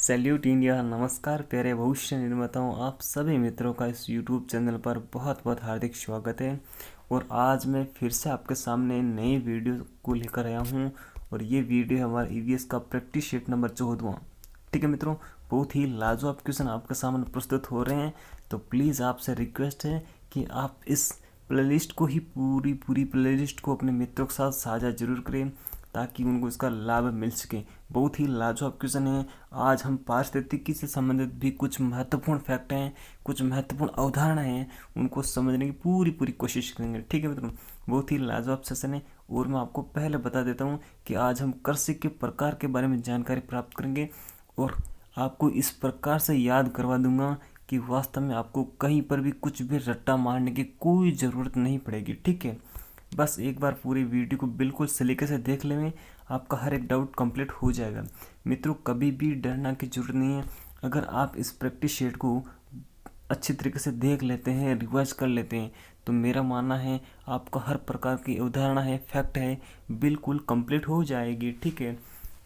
Salute India. नमस्कार प्यारे भविष्य निर्माताओं, आप सभी मित्रों का इस यूट्यूब चैनल पर बहुत बहुत हार्दिक स्वागत है। और आज मैं फिर से आपके सामने नई वीडियो को लेकर आया हूं। और ये वीडियो हमारे ईवीएस का प्रैक्टिस शीट नंबर 14। ठीक है मित्रों, बहुत ही लाजवाब क्वेश्चन आपके सामने प्रस्तुत हो रहे हैं। तो प्लीज़ आपसे रिक्वेस्ट है कि आप इस प्लेलिस्ट को ही पूरी प्लेलिस्ट को अपने मित्रों के साथ साझा जरूर करें ताकि उनको इसका लाभ मिल सके। बहुत ही लाजवाब क्वेश्चन है। आज हम पारिस्थितिकी से संबंधित भी कुछ महत्वपूर्ण फैक्ट हैं, कुछ महत्वपूर्ण अवधारणा हैं, उनको समझने की पूरी कोशिश करेंगे। ठीक है मित्रों, बहुत ही लाजवाब सेशन है। और मैं आपको पहले बता देता हूँ कि आज हम कृषि के प्रकार के बारे में जानकारी प्राप्त करेंगे और आपको इस प्रकार से याद करवा दूंगा कि वास्तव में आपको कहीं पर भी कुछ भी रट्टा मारने की कोई ज़रूरत नहीं पड़ेगी। ठीक है, बस एक बार पूरी वीडियो को बिल्कुल सलीके से देख लें, आपका हर एक डाउट कंप्लीट हो जाएगा। मित्रों, कभी भी डरना की जरूरत नहीं है। अगर आप इस प्रैक्टिस शीट को अच्छी तरीके से देख लेते हैं, रिवाइज कर लेते हैं, तो मेरा मानना है आपका हर प्रकार की उदाहरण है, फैक्ट है, बिल्कुल कंप्लीट हो जाएगी। ठीक है,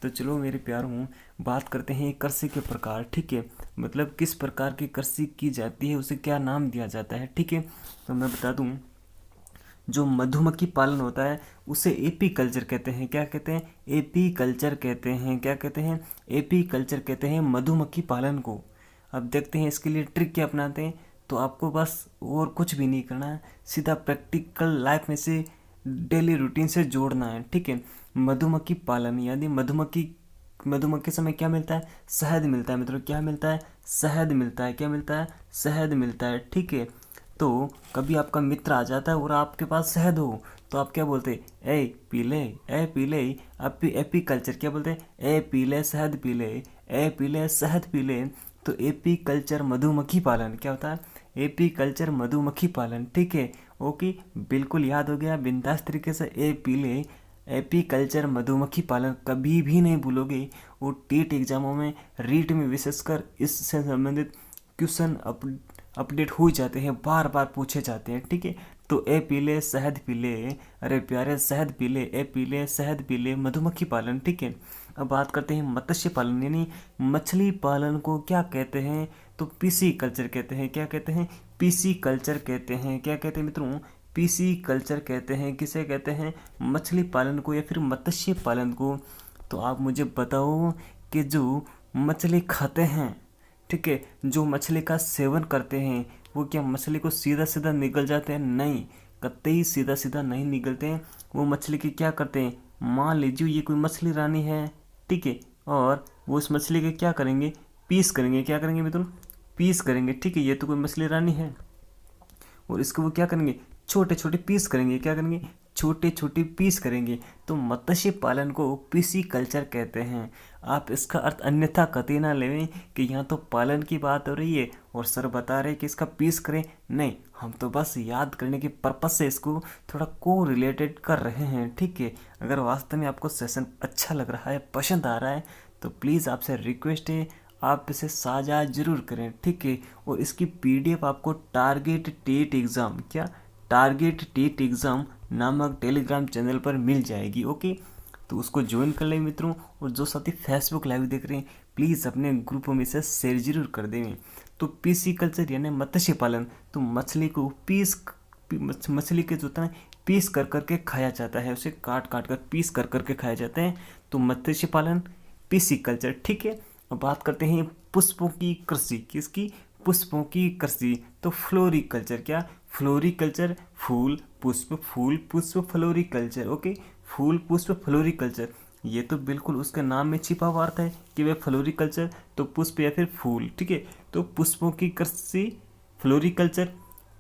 तो चलो मेरे प्यारों, बात करते हैं कृषि के प्रकार। ठीक है, मतलब किस प्रकार की कृषि की जाती है, उसे क्या नाम दिया जाता है। ठीक है, तो मैं बता दूं, जो मधुमक्खी पालन होता है उसे एपी कल्चर कहते हैं। क्या कहते हैं? एपी कल्चर कहते हैं। क्या कहते हैं? एपी कल्चर कहते हैं मधुमक्खी पालन को। अब देखते हैं इसके लिए ट्रिक क्या अपनाते हैं। तो आपको बस और कुछ भी नहीं करना है, सीधा प्रैक्टिकल लाइफ में से डेली रूटीन से जोड़ना है। ठीक है, मधुमक्खी पालन यानी मधुमक्खी समय क्या मिलता है? शहद मिलता है। मित्रों, क्या मिलता है? शहद मिलता है। क्या मिलता है? शहद मिलता है। ठीक है, तो कभी आपका मित्र आ जाता है और आपके पास शहद हो तो आप क्या बोलते हैं? ए पी ले, ए पी ले। एपी कल्चर क्या बोलते हैं? ए पी ले शहद पी ले, ए पी ले शहद पी ले। तो एपी कल्चर मधुमक्खी पालन क्या होता है? एपी कल्चर मधुमक्खी पालन। ठीक है, ओके, बिल्कुल याद हो गया बिंदास तरीके से। ए पी ले एपी कल्चर मधुमक्खी पालन कभी भी नहीं भूलोगे। और टेट एग्जामों में, रीट में विशेषकर इससे संबंधित क्वेश्चन अपडेट हो जाते हैं, बार बार पूछे जाते हैं। ठीक है, तो ए पी ले शहद पी ले, अरे प्यारे शहद पी ले, ए पी ले शहद पी ले, मधुमक्खी पालन। ठीक है, अब बात करते हैं मत्स्य पालन यानी मछली पालन को क्या कहते हैं? तो पीसी कल्चर कहते हैं। क्या कहते हैं? पीसी कल्चर कहते हैं। क्या कहते हैं मित्रों? पीसी कल्चर कहते हैं। किसे कहते हैं? मछली पालन को या फिर मत्स्य पालन को। तो आप मुझे बताओ कि जो मछली खाते हैं, ठीक है, जो मछली का सेवन करते हैं, वो क्या मछली को सीधा सीधा निगल जाते हैं? नहीं, कतई सीधा सीधा नहीं निगलते हैं। वो मछली की क्या करते हैं? मान लीजिए ये कोई मछली रानी है, ठीक है, और वो उस मछली के क्या करेंगे? पीस करेंगे। क्या करेंगे मित्रों? पीस करेंगे। ठीक है, ये तो कोई मछली रानी है और इसको वो क्या करेंगे? छोटे छोटे पीस करेंगे। क्या करेंगे? छोटे छोटे पीस करेंगे। तो मत्स्य पालन को पीसी कल्चर कहते हैं। आप इसका अर्थ अन्यथा कतई ना लें कि यहाँ तो पालन की बात हो रही है और सर बता रहे कि इसका पीस करें। नहीं, हम तो बस याद करने के पर्पज से इसको थोड़ा को रिलेटेड कर रहे हैं। ठीक है, अगर वास्तव में आपको सेशन अच्छा लग रहा है, पसंद आ रहा है, तो प्लीज़ आपसे रिक्वेस्ट है आप इसे साझा जरूर करें। ठीक है, और इसकी पीडीएफ आपको टारगेट टेट एग्ज़ाम, क्या टारगेट टेट एग्ज़ाम नामक टेलीग्राम चैनल पर मिल जाएगी। ओके, तो उसको ज्वाइन कर लें मित्रों। और जो साथी फेसबुक लाइव देख रहे हैं, प्लीज़ अपने ग्रुपों में से शेयर जरूर कर दें। तो पीसी कल्चर यानी मत्स्य पालन, तो मछली को मछली के जो होता है पीस कर करके खाया जाता है, उसे काट काट कर पीस कर करके खाया जाता है। तो मत्स्य पालन, पीसी कल्चर। ठीक है, अब बात करते हैं पुष्पों की कृषि। किसकी? पुष्पों की कृषि। तो फ्लोरिकल्चर। क्या? फ्लोरिकल्चर, फूल पुष्प फ्लोरिकल्चर। ओके, फूल पुष्प फ्लोरिकल्चर, ये तो बिल्कुल उसके नाम में छिपा हुआ अर्थ है कि वह फ्लोरिकल्चर तो पुष्प या फिर फूल। ठीक है, तो पुष्पों की कृषि फ्लोरिकल्चर।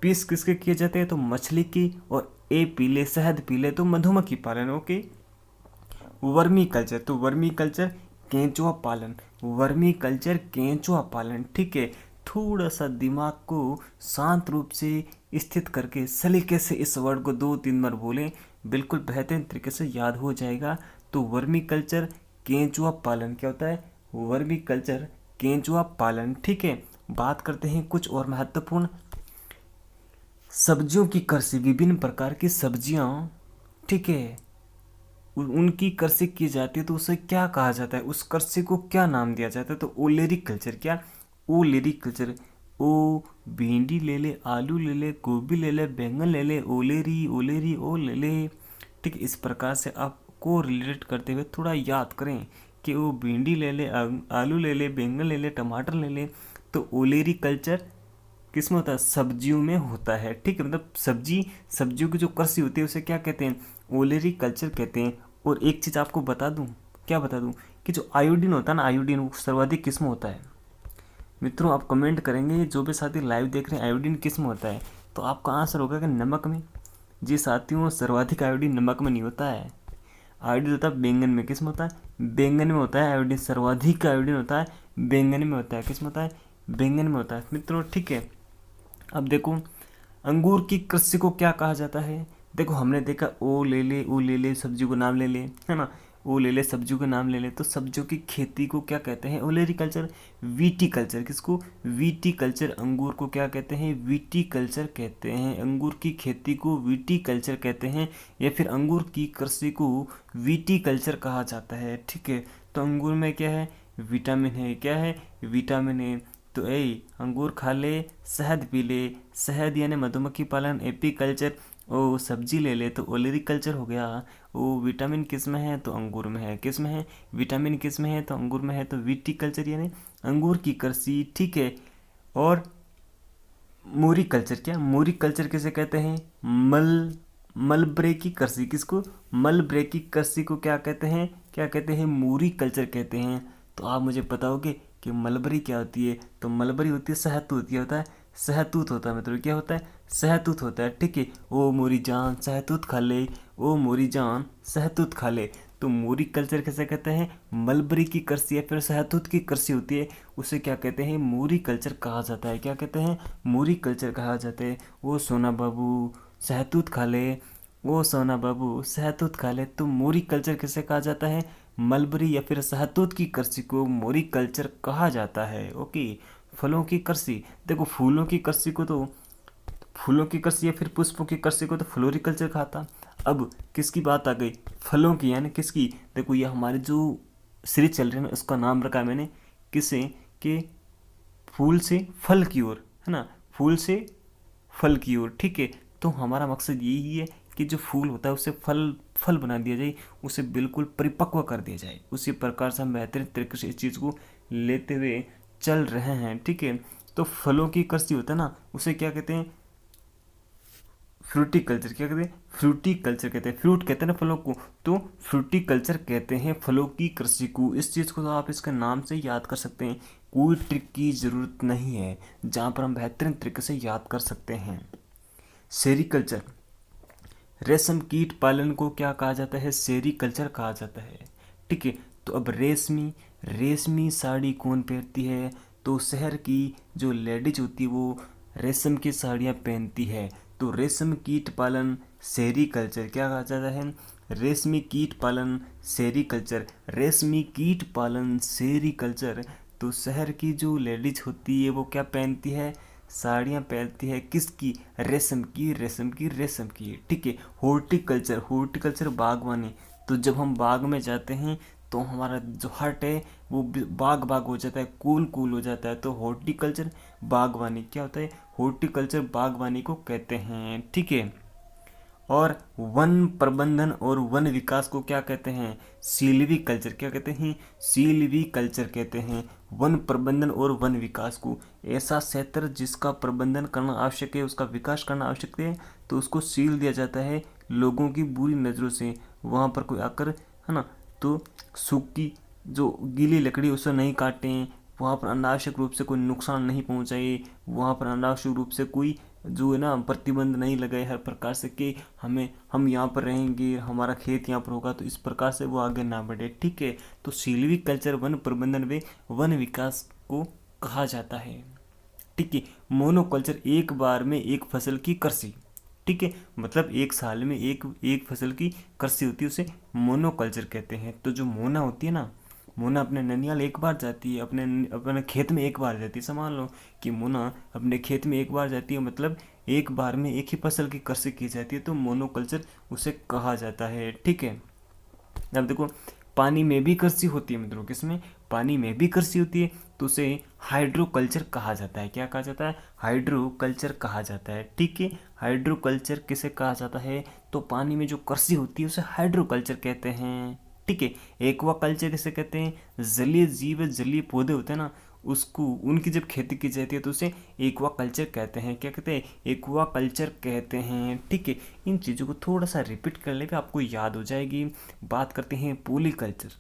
पीस किसके किए जाते हैं? तो मछली की। और ए पीले शहद पीले तो मधुमक्खी पालन। ओके, वर्मी कल्चर, तो वर्मी कल्चर केंचुआ पालन, वर्मी कल्चर केंचुआ पालन। ठीक है, थोड़ा सा दिमाग को शांत रूप से स्थित करके सलीके से इस वर्ड को 2-3 बार बोलें, बिल्कुल बेहतरीन तरीके से याद हो जाएगा। तो वर्मी कल्चर केंचुआ पालन क्या होता है? वर्मी कल्चर केंचुआ पालन। ठीक है, बात करते हैं कुछ और महत्वपूर्ण सब्जियों की कृषि, विभिन्न प्रकार की सब्जियां। ठीक है, उनकी कृषि की जाती है तो उसे क्या कहा जाता है, उस कृषि को क्या नाम दिया जाता है? तो ओलेरी कल्चर। क्या? ओलेरी कल्चर। ओ भिंडी ले ले, आलू ले ले, गोभी ले ले, बैंगन ले ले, ओलेरी ओलेरी ओ ले ले। ठीक, इस प्रकार से आपको रिलेट करते हुए थोड़ा याद करें कि वो भिंडी ले ले, आलू ले ले, बैंगन ले ले, टमाटर ले ले। तो ओलेरी कल्चर किस में होता है? सब्जियों में होता है। ठीक है, मतलब सब्जियों की जो कृषि होती है उसे क्या कहते हैं? ओलेरी कल्चर कहते हैं। और एक चीज़ आपको बता दूं, क्या बता दूं, कि जो आयोडीन होता है ना, आयोडीन वो सर्वाधिक किस में होता है? मित्रों आप कमेंट करेंगे, जो भी साथी लाइव देख रहे हैं, आयोडीन किस में होता है? तो आपका आंसर होगा कि नमक में। जी साथियों, सर्वाधिक आयोडीन नमक में नहीं होता है। आयोडीन होता है बैंगन में। किस में होता है? बैंगन में होता है आयोडीन। सर्वाधिक आयोडीन होता है बैंगन में होता है। किस में होता है? बैंगन में होता है मित्रों। ठीक है, अब देखो अंगूर की कृषि को क्या कहा जाता है? देखो हमने देखा ओ ले ले सब्जी को नाम ले ले, है ना, ओ ले ले सब्जियों के नाम ले ले। तो सब्जियों की खेती को क्या कहते हैं? ओलेरीकल्चर। वीटीकल्चर। किसको? वीटीकल्चर। अंगूर को क्या कहते हैं? वीटीकल्चर कहते हैं। अंगूर की खेती को वीटीकल्चर कहते हैं, या फिर अंगूर की कृषि को वीटीकल्चर कहा जाता है। ठीक है, तो अंगूर में क्या है? विटामिन है। क्या है? विटामिन है। तो अंगूर खा ले, शहद पी ले। शहद यानी मधुमक्खी पालन, एपीकल्चर। ओ सब्जी ले ले तो ओलेरीकल्चर हो गया। ओ विटामिन किस में है? तो अंगूर में है। किस में है? विटामिन किस में है? तो अंगूर में है। तो विटीकल्चर यानी अंगूर की कृषि। ठीक है, और मोरी कल्चर। क्या? मोरी कल्चर किसे कहते हैं? मलबरे की कृषि। किसको? मलबरे की कृषि को क्या कहते हैं? क्या कहते हैं? मोरी कल्चर कहते हैं। तो आप मुझे बताओगे कि मलबरी क्या होती है? तो मलबरी होती है शहतूत। क्या होता है? शहतूत होता है। मतलब क्या होता है? शहतूत होता है। ठीक है, ओ मोरी जान शहतूत खा ले, ओ मोरी जान शहतूत खा ले। तो मोरी कल्चर कैसे कहते हैं? मलबरी की कृषि या फिर शहतूत की कृषि होती है, उसे क्या कहते हैं? मोरी कल्चर कहा जाता है। क्या कहते हैं? मोरी कल्चर कहा जाता है। ओ सोना बाबू शहतूत खा ले, ओ सोना बाबू शहतूत खा ले। तो मोरी कल्चर किसे कहा जाता है? मलबरी या फिर शहतूत की कृषि को मोरी कल्चर कहा जाता है। ओके, फलों की कृषि। देखो फूलों की कृषि या फिर पुष्पों की कृषि को तो फ्लोरिकल्चर कहा था। अब किसकी बात आ गई? फलों की, यानी किसकी? देखो ये हमारे जो सीरीज चल रही है ना, उसका नाम रखा है मैंने किसे? कि फूल से फल की ओर, है ना, फूल से फल की ओर। ठीक है, तो हमारा मकसद यही है कि जो फूल होता है उसे फल बना दिया जाए, उसे बिल्कुल परिपक्व कर दिया जाए। उसी प्रकार से हम बेहतरीन तरीके से इस चीज़ को लेते हुए चल रहे हैं। ठीक है, तो फलों की कृषि होता है ना, उसे क्या कहते हैं? फ्रूटिकल्चर। क्या कहते हैं? फ्रूटिकल्चर कहते हैं। फ्रूट कहते हैं ना फलों को, तो फ्रूटिकल्चर कहते हैं फलों की कृषि को। इस चीज़ को तो आप इसके नाम से याद कर सकते हैं, कोई ट्रिक की ज़रूरत नहीं है, जहाँ पर हम बेहतरीन तरीके से याद कर सकते हैं। सेरीकल्चर। रेशम कीट पालन को क्या कहा जाता है? सेरीकल्चर कहा जाता है। ठीक है, तो अब रेशमी साड़ी कौन पहनती है? तो शहर की जो लेडीज होती है वो रेशम की साड़ियाँ पहनती है। तो रेशम कीट पालन सेरीकल्चर क्या कहा जाता है? रेशमी कीट पालन सेरीकल्चर। रेशमी कीट पालन सेरीकल्चर। तो शहर की जो लेडीज होती है वो क्या पहनती है? साड़ियाँ पहनती है। किसकी? रेशम की, रेशम की, रेशम की। ठीक है, हॉर्टिकल्चर बागवानी। तो जब हम बाग में जाते हैं तो हमारा जो हार्ट है वो बाग हो जाता है, कूल हो जाता है। तो हॉर्टिकल्चर बागवानी क्या होता है? हॉर्टिकल्चर बागवानी को कहते हैं। ठीक है, और वन प्रबंधन और वन विकास को क्या कहते हैं? सीलवी कल्चर। क्या कहते हैं? सीलवी कल्चर कहते हैं वन प्रबंधन और वन विकास को। ऐसा क्षेत्र जिसका प्रबंधन करना आवश्यक है, उसका विकास करना आवश्यक है, तो उसको सील दिया जाता है लोगों की बुरी नज़रों से। वहाँ पर कोई आकर, है ना, तो सूखी जो गीली लकड़ी उसे नहीं काटें, वहाँ पर अनावश्यक रूप से कोई नुकसान नहीं पहुँचाए, वहाँ पर अनावश्यक रूप से कोई जो है ना प्रतिबंध नहीं लगाए हर प्रकार से कि हम यहाँ पर रहेंगे, हमारा खेत यहाँ पर होगा, तो इस प्रकार से वो आगे ना बढ़े। ठीक है, तो सिल्वी कल्चर वन प्रबंधन व वन विकास को कहा जाता है। ठीक है, मोनोकल्चर एक बार में एक फसल की कृषि। ठीक है, मतलब एक साल में एक फसल की कृषि होती है, उसे मोनोकल्चर कहते हैं। तो जो मोना होती है ना, मोना अपने ननियाल एक बार जाती है, अपने खेत में एक बार जाती है। समझ लो कि मोना अपने खेत में एक बार जाती है, मतलब एक बार में एक ही फसल की कृषि की जाती है, तो मोनोकल्चर उसे कहा जाता है। ठीक है, अब देखो पानी में भी कृषि होती है मित्रों, किसमें, पानी में भी कृषि होती है, तो उसे हाइड्रोकल्चर कहा जाता है। क्या कहा जाता है, हाइड्रोकल्चर कहा जाता है। ठीक है, हाइड्रोकल्चर किसे कहा जाता है, तो पानी में जो कृषि होती है उसे हाइड्रोकल्चर कहते हैं। ठीक है, एक्वाकल्चर किसे कहते हैं, जलीय जीव, जलीय पौधे होते हैं ना, उसको उनकी जब खेती की जाती है तो उसे एक्वाकल्चर कहते हैं। क्या कहते हैं, एक्वाकल्चर कहते हैं। ठीक है, इन चीज़ों को थोड़ा सा रिपीट कर ले आपको याद हो जाएगी। बात करते हैं पॉलीकल्चर।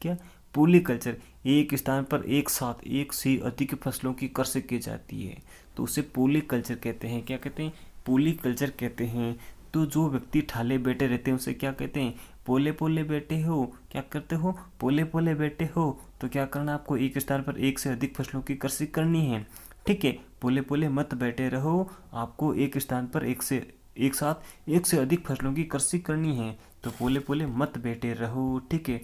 क्या, पॉलीकल्चर, एक स्थान पर एक साथ एक से अधिक फसलों की कृषि की जाती है तो उसे पॉलीकल्चर कहते हैं। क्या कहते हैं, पॉलीकल्चर कहते हैं। तो जो व्यक्ति ठाले बैठे रहते हैं उसे क्या कहते हैं, पोले पोले बैठे हो, क्या करते हो, पोले पोले बैठे हो, तो क्या करना, आपको एक स्थान पर एक से अधिक फसलों की कृषि करनी है। ठीक है, पोले पोले मत बैठे रहो, आपको एक स्थान पर एक साथ एक से अधिक फसलों की कृषि करनी है, तो पोले पोले मत बैठे रहो। ठीक है,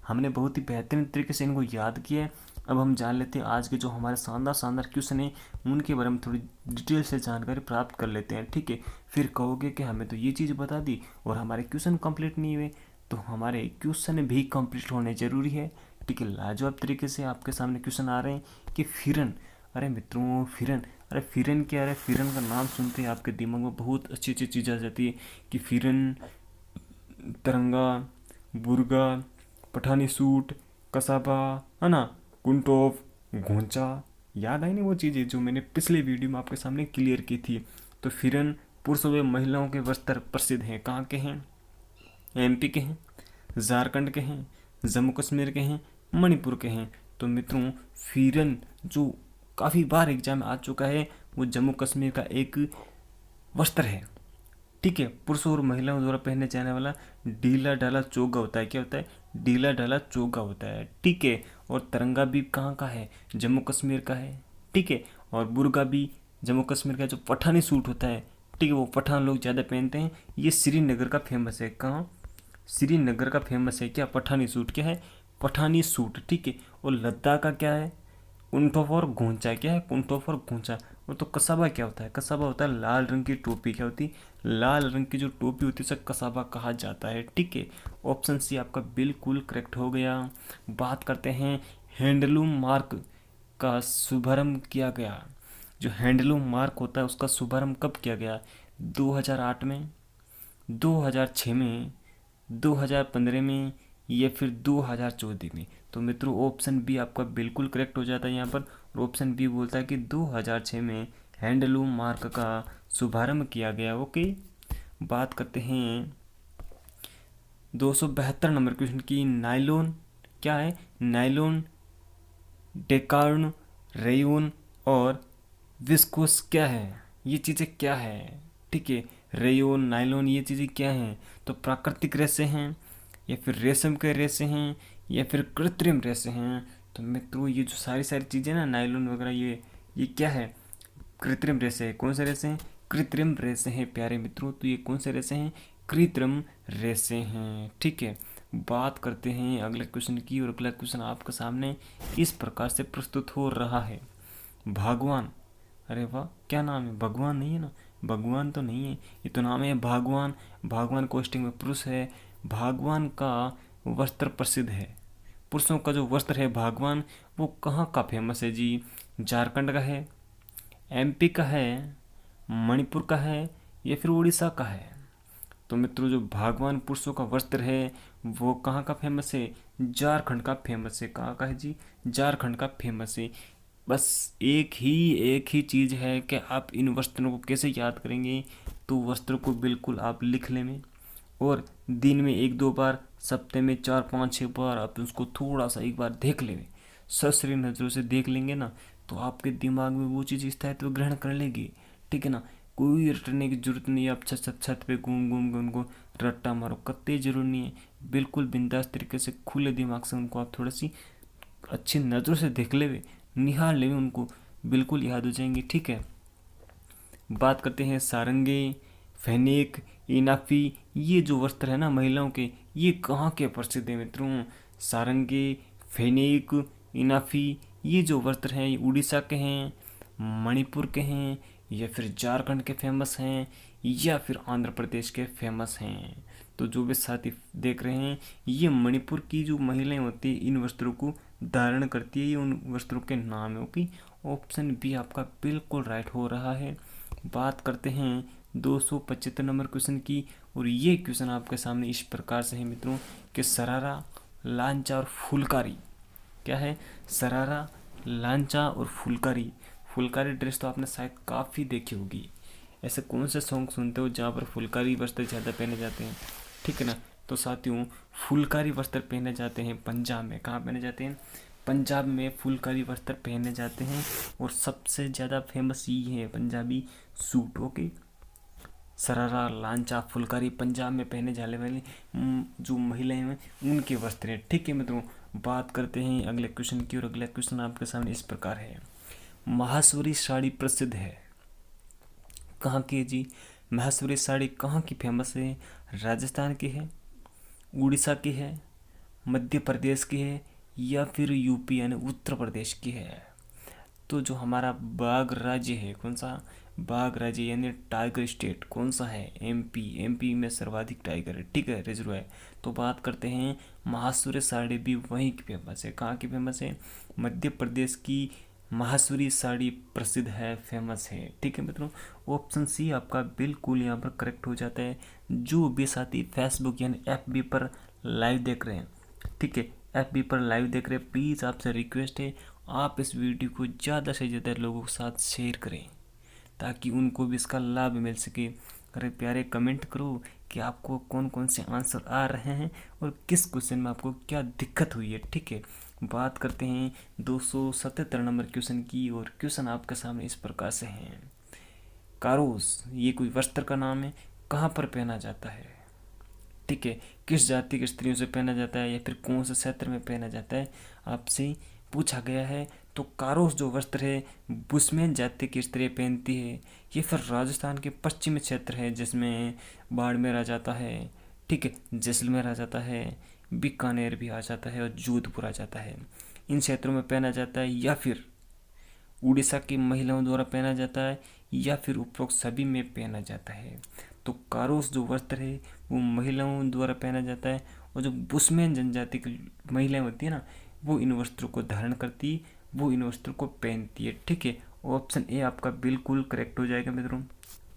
हमने बहुत ही बेहतरीन तरीके से इनको याद किया है। अब हम जान लेते हैं आज के जो हमारे शानदार शानदार क्वेश्चन है उनके बारे में थोड़ी डिटेल से जानकारी प्राप्त कर लेते हैं। ठीक है, फिर कहोगे कि हमें तो ये चीज़ बता दी और हमारे क्वेश्चन कंप्लीट नहीं हुए, तो हमारे क्वेश्चन भी कंप्लीट होने जरूरी है। ठीक है, लाजवाब तरीके से आपके सामने क्वेश्चन आ रहे हैं कि फिरन, अरे मित्रों फिरन, अरे फिरन क्या, अरे फिरन का नाम सुनते ही आपके दिमाग में बहुत अच्छी अच्छी चीज़ आ जाती है कि फिरन, तिरंगा, बुर्गा, पठानी सूट, कसाबा, है ना, कुंटोफ, घोंचा, याद आई नहीं वो चीज़ें जो मैंने पिछले वीडियो में आपके सामने क्लियर की थी। तो फिरन पुरुषों व महिलाओं के वस्त्र प्रसिद्ध हैं, कहाँ के हैं, एमपी के हैं, झारखंड के हैं, जम्मू कश्मीर के हैं, मणिपुर के हैं। तो मित्रों फिरन जो काफ़ी बार एग्जाम में आ चुका है वो जम्मू कश्मीर का एक वस्त्र है। ठीक है, पुरुषों और महिलाओं द्वारा पहने जाने वाला ढीला ढाला चोगा होता है। क्या होता है, ढीला ढाला चोगा होता है। ठीक है, और तिरंगा भी कहाँ का है, जम्मू कश्मीर का है। ठीक है, और बुर्गा भी जम्मू कश्मीर का। जो पठानी सूट होता है, ठीक है, वो पठान लोग ज़्यादा पहनते हैं, ये श्रीनगर का फेमस है। कहाँ, श्रीनगर का फेमस है क्या, पठानी सूट। क्या है, पठानी सूट। ठीक है, और लद्दाख का क्या है, कुंटोफ और घोंचा। क्या है, कुंटोफ और घोंचा। और तो कसाबा क्या होता है, कसाबा होता है लाल रंग की टोपी। क्या होती है, लाल रंग की जो टोपी होती है उसे कसाबा कहा जाता है। ठीक है, ऑप्शन सी आपका बिल्कुल करेक्ट हो गया। बात करते हैं हैंडलूम मार्क का शुभारंभ किया गया। जो हैंडलूम मार्क होता है उसका शुभारंभ कब किया गया, 2008 में, 2006 में, 2015 में, या फिर 2014 में। तो मित्रों ऑप्शन बी आपका बिल्कुल करेक्ट हो जाता है यहाँ पर। और ऑप्शन बी बोलता है कि 2006 में हैंडलूम मार्क का शुभारंभ किया गया। ओके, बात करते हैं 272 नंबर क्वेश्चन की। नायलॉन क्या है, नायलॉन, डेकार्न, रेयोन और विस्कोस क्या है, ये चीज़ें क्या है। ठीक है, रेयोन, नायलॉन, ये चीज़ें क्या हैं, तो प्राकृतिक रेशे हैं, या फिर रेशम के रेशे हैं, या फिर कृत्रिम रेशे हैं। तो मित्रों ये जो सारी सारी चीज़ें ना, नायलॉन वगैरह, ये क्या है, कृत्रिम रेशे हैं। कौन से रेशे हैं, कृत्रिम रेशे हैं प्यारे मित्रों। तो ये कौन से रेशे हैं, कृत्रिम रेशे हैं। ठीक है, बात करते हैं अगले क्वेश्चन की। और अगला क्वेश्चन आपके सामने इस प्रकार से प्रस्तुत हो रहा है। भगवान, अरे वाह, क्या नाम है, भगवान नहीं है ना, भगवान तो नहीं है, ये तो नाम है भागवान। भागवान कोष्टिंग में पुरुष है। भागवान का वस्त्र प्रसिद्ध है, पुरुषों का जो वस्त्र है भागवान, वो कहाँ का फेमस है जी, झारखंड का है, एमपी का है, मणिपुर का है, या फिर उड़ीसा का है। तो मित्रों जो भागवान पुरुषों का वस्त्र है वो कहाँ का फेमस है, झारखंड का फेमस है। कहाँ का है जी, झारखंड का फेमस है। बस एक ही चीज़ है कि आप इन वस्त्रों को कैसे याद करेंगे, तो वस्त्र को बिल्कुल आप लिख लें और दिन में 1-2 बार, सप्ते में 4-5-6 बार आप उसको थोड़ा सा एक बार देख लें, ससरी नज़रों से देख लेंगे ना, तो आपके दिमाग में वो चीज़ स्थायित्व ग्रहण कर लेगी। ठीक है ना, कोई रटने की जरूरत नहीं है। आप छत पे घूम घूम के उनको रट्टा मारो, कतई जरूर नहीं है। बिल्कुल बिंदास तरीके से खुले दिमाग से उनको आप थोड़ी सी अच्छी नज़रों से देख लेवे, निहार लेवे, उनको बिल्कुल याद हो जाएंगे। ठीक है, बात करते हैं सारंगी, फैनिक, इनाफी, ये जो वस्त्र है ना महिलाओं के, ये कहाँ के प्रसिद्ध है मित्रों। सारंगी, फैनिक, इनाफी, ये जो वस्त्र हैं ये उड़ीसा के हैं, मणिपुर के हैं, या फिर झारखंड के फेमस हैं, या फिर आंध्र प्रदेश के फेमस हैं। तो जो भी साथी देख रहे हैं, ये मणिपुर की जो महिलाएं होती है इन वस्त्रों को धारण करती है, ये उन वस्त्रों के नाम है। ओके, ऑप्शन बी आपका बिल्कुल राइट हो रहा है। बात करते हैं 275 नंबर क्वेश्चन की, और ये क्वेश्चन आपके सामने इस प्रकार से है मित्रों कि सरारा, लांचा और फुलकारी क्या है? सरारा, लांचा और फुलकारी। फुलकारी ड्रेस तो आपने शायद काफ़ी देखी होगी। ऐसे कौन से सॉन्ग सुनते हो जहाँ पर फुलकारी वस्त्र ज़्यादा पहने जाते हैं? ठीक है ना। तो साथियों, फुलकारी वस्त्र पहने जाते हैं पंजाब में। कहाँ पहने जाते हैं? पंजाब में फुलकारी वस्त्र पहने जाते हैं, और सबसे ज़्यादा फेमस ये है पंजाबी सूट। ओके, सरारा, लांचा, फुलकारी पंजाब में पहने जाने वाली जो महिलाएं हैं उनके वस्त्र हैं। ठीक है मित्रों, बात करते हैं अगले क्वेश्चन की, और अगला क्वेश्चन आपके सामने इस प्रकार है। माहेश्वरी साड़ी प्रसिद्ध है, कहाँ की है जी? माहेश्वरी साड़ी कहाँ की फेमस है? राजस्थान की है, उड़ीसा की है, मध्य प्रदेश की है, या फिर यूपी यानी उत्तर प्रदेश की है? तो जो हमारा बाघ राज्य है, कौन सा बाघ राज्य यानी टाइगर स्टेट, कौन सा है? एमपी। एमपी में सर्वाधिक टाइगर है। ठीक है, रिजर्व है। तो बात करते हैं, माहेश्वरी साड़ी भी वहीं की फेमस है। कहाँ की फेमस है? मध्य प्रदेश की माहेश्वरी साड़ी प्रसिद्ध है, फेमस है। ठीक है मित्रों, ऑप्शन सी आपका बिल्कुल यहाँ पर करेक्ट हो जाता है। जो भी साथी फेसबुक यानी FB पर लाइव देख रहे हैं, ठीक है, FB पर लाइव देख रहे हैं, प्लीज़ आपसे रिक्वेस्ट है आप इस वीडियो को ज़्यादा से ज़्यादा लोगों के साथ शेयर करें, ताकि उनको भी इसका लाभ मिल सके। अरे प्यारे, कमेंट करो कि आपको कौन कौन से आंसर आ रहे हैं और किस क्वेश्चन में आपको क्या दिक्कत हुई है। ठीक है, बात करते हैं 277 नंबर क्वेश्चन की, और क्वेश्चन आपके सामने इस प्रकार से है। कारोस, ये कोई वस्त्र का नाम है, कहाँ पर पहना जाता है? ठीक है, किस जाति की स्त्रियों से पहना जाता है, या फिर कौन से क्षेत्र में पहना जाता है, आपसे पूछा गया है। तो कारोस जो वस्त्र है बुश्मेन जाति की स्त्रियाँ पहनती है। ये फिर राजस्थान के पश्चिमी क्षेत्र है, जिसमें बाड़मेर आ जाता है, ठीक है, जैसलमेर आ जाता है, बीकानेर भी आ जाता है, और जोधपुर आ जाता है। इन क्षेत्रों में पहना जाता है, या फिर उड़ीसा की महिलाओं द्वारा पहना जाता है, या फिर उपरोक्त सभी में पहना जाता है। तो कारोस जो वस्त्र है वो महिलाओं द्वारा पहना जाता है, और जो बुश्मेन जनजाति की महिलाएं होती है ना, वो इन वस्त्रों को धारण करती है, वो इन वस्त्रों को पहनती है। ठीक है, ऑप्शन ए आपका बिल्कुल करेक्ट हो जाएगा मित्रों।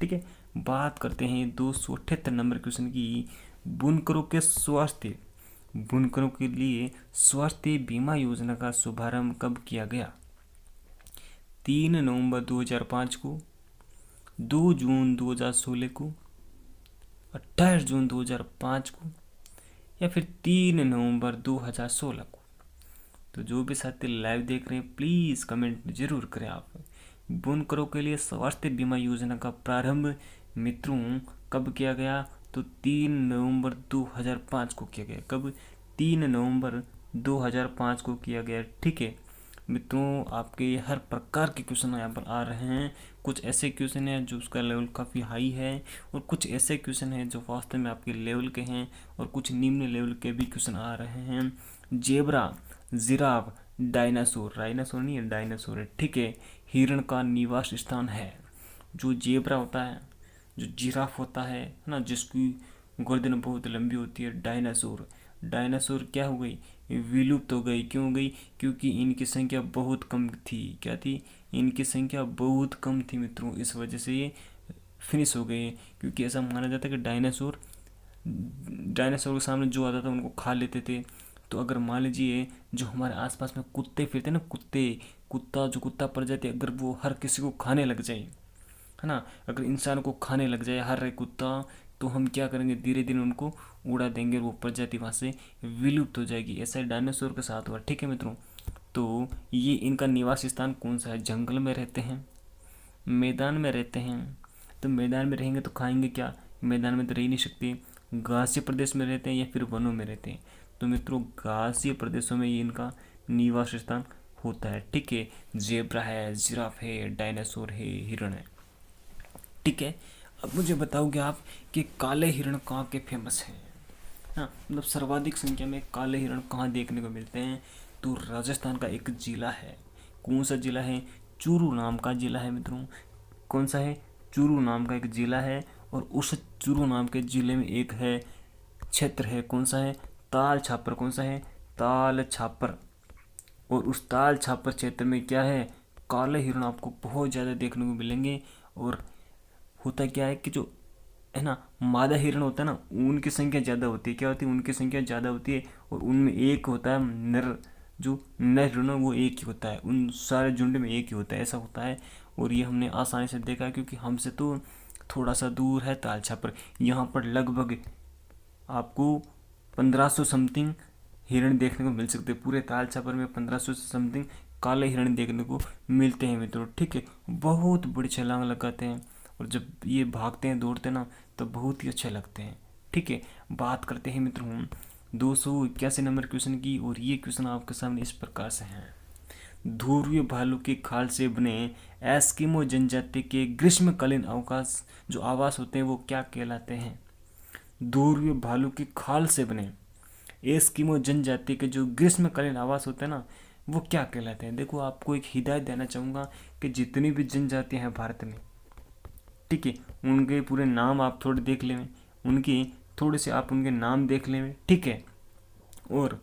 ठीक है, बात करते हैं 278 नंबर क्वेश्चन की। बुनकरों के स्वास्थ्य, बुनकरों के लिए स्वास्थ्य बीमा योजना का शुभारंभ कब किया गया? 3 नवंबर 2005 को, 2 जून 2016 को, 28 जून 2005 को, या फिर 3 नवंबर 2016 को? तो जो भी साथी लाइव देख रहे हैं प्लीज़ कमेंट जरूर करें आप। बुनकरों के लिए स्वास्थ्य बीमा योजना का प्रारंभ मित्रों कब किया गया? तो 3 नवंबर 2005 को किया गया। कब? 3 नवंबर 2005 को किया गया। ठीक है मित्रों, आपके हर प्रकार के क्वेश्चन यहाँ पर आ रहे हैं। कुछ ऐसे क्वेश्चन हैं जो उसका लेवल काफ़ी हाई है, और कुछ ऐसे क्वेश्चन हैं जो वास्तव में आपके लेवल के हैं, और कुछ निम्न लेवल के भी क्वेश्चन आ रहे हैं। जेब्रा, जिराफ, डायनासोर, डायनासोर नहीं है, डायनासोर है, ठीक है, हिरण का निवास स्थान है। जो जेब्रा होता है, जो जिराफ होता है ना, जिसकी गर्दन बहुत लंबी होती है, डायनासोर। डायनासोर क्या हो गई? विलुप्त हो गई। क्यों हो गई? क्योंकि इनकी संख्या बहुत कम थी। क्या थी? इनकी संख्या बहुत कम थी मित्रों, इस वजह से ये फिनिश हो गए। क्योंकि ऐसा माना जाता है कि डायनासोर के सामने जो आता था उनको खा लेते थे। तो अगर मान लीजिए जो हमारे आसपास में कुत्ते फिरते ना, कुत्ता प्रजाति, अगर वो हर किसी को खाने लग जाए, है ना, अगर इंसान को खाने लग जाए हर एक कुत्ता, तो हम क्या करेंगे? धीरे धीरे उनको उड़ा देंगे, और वो प्रजाति वहाँ से विलुप्त हो जाएगी। ऐसा ही डायनासोर के साथ हुआ। ठीक है मित्रों, तो ये इनका निवास स्थान कौन सा है? जंगल में रहते हैं, मैदान में रहते हैं। तो मैदान में रहेंगे तो खाएंगे क्या? मैदान में तो रह ही नहीं सकते। घासीय प्रदेश में रहते हैं, या फिर वनों में रहते हैं। तो मित्रों घासीय प्रदेशों में ये इनका निवास स्थान होता है। ठीक है, जेब्रा है, जिराफ है, डायनासोर है, हिरण है। ठीक है, अब मुझे बताओगे आप कि काले हिरण कहाँ के फेमस हैं? हाँ, मतलब सर्वाधिक संख्या में काले हिरण कहाँ देखने को मिलते हैं? तो राजस्थान का एक जिला है। कौन सा जिला है? चूरू नाम का जिला है मित्रों। कौन सा है? चूरू नाम का एक जिला है, और उस चूरू नाम के जिले में एक है क्षेत्र है कौन सा है, ताल छापर। कौन सा है, ताल छापर। और उस ताल छापर क्षेत्र में क्या है, काले हिरण आपको बहुत ज़्यादा देखने को मिलेंगे। और होता क्या है कि जो है ना मादा हिरण होता है ना, उनकी संख्या ज़्यादा होती है। क्या होती है, उनकी संख्या ज़्यादा होती है और उनमें एक होता है नर, जो नर हिरण है वो एक ही होता है, उन सारे झुंड में एक ही होता है, ऐसा होता है। और ये हमने आसानी से देखा है क्योंकि हमसे तो थोड़ा सा दूर है ताल छापर। यहाँ पर लगभग आपको 1500 समथिंग हिरण देखने को मिल सकते हैं। पूरे ताल छापर में 1500 से समथिंग काले हिरण देखने को मिलते हैं मित्रों। ठीक है, बहुत बड़ी छलांग लगाते हैं और जब ये भागते हैं दौड़ते हैं ना तो बहुत ही अच्छे लगते हैं। ठीक है, बात करते हैं मित्रों हम 281 नंबर क्वेश्चन की। और ये क्वेश्चन आपके सामने इस प्रकार से है, ध्रुवीय भालू की खाल से बने एस्किमो जनजाति के ग्रीष्मकालीन अवकाश जो आवास होते हैं वो क्या कहलाते हैं। ध्रुवीय भालू की खाल से बने एस्किमो जनजाति के जो ग्रीष्मकालीन आवास होते हैं ना वो क्या कहलाते हैं। देखो, आपको एक हिदायत देना चाहूँगा कि जितनी भी जनजातियाँ हैं भारत में, ठीक है, उनके पूरे नाम आप थोड़े देख लें, उनके थोड़े से आप उनके नाम देख लें। ठीक है, और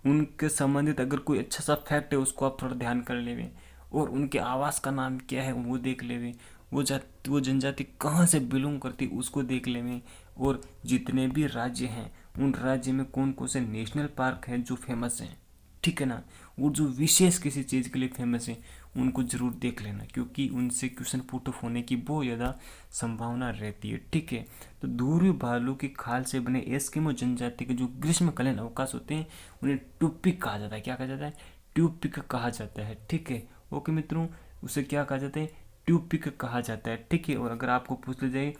उनके संबंधित अगर कोई अच्छा सा फैक्ट है उसको आप थोड़ा ध्यान कर लेवे। और उनके आवास का नाम क्या है वो देख लेवे। वो जनजाति कहाँ से बिलोंग करती उसको देख लेवे। और जितने भी राज्य हैं उन राज्य में कौन कौन से नेशनल पार्क हैं जो फेमस हैं, ठीक है ना, वो जो विशेष किसी चीज़ के लिए फेमस है उनको ज़रूर देख लेना, क्योंकि उनसे क्वेश्चन पुट ऑफ होने की बहुत ज़्यादा संभावना रहती है। ठीक है, तो ध्रुवीय भालू की खाल से बने एस्किमो जनजाति के जो ग्रीष्मकालीन अवकाश होते हैं उन्हें ट्यूपिक कहा जाता है। क्या कहा जाता है, ट्यूपिक कहा जाता है। ठीक है, ओके मित्रों, उसे क्या कहा जाता है, ट्यूपिक कहा जाता है। ठीक है, और अगर आपको पूछ लिया जाए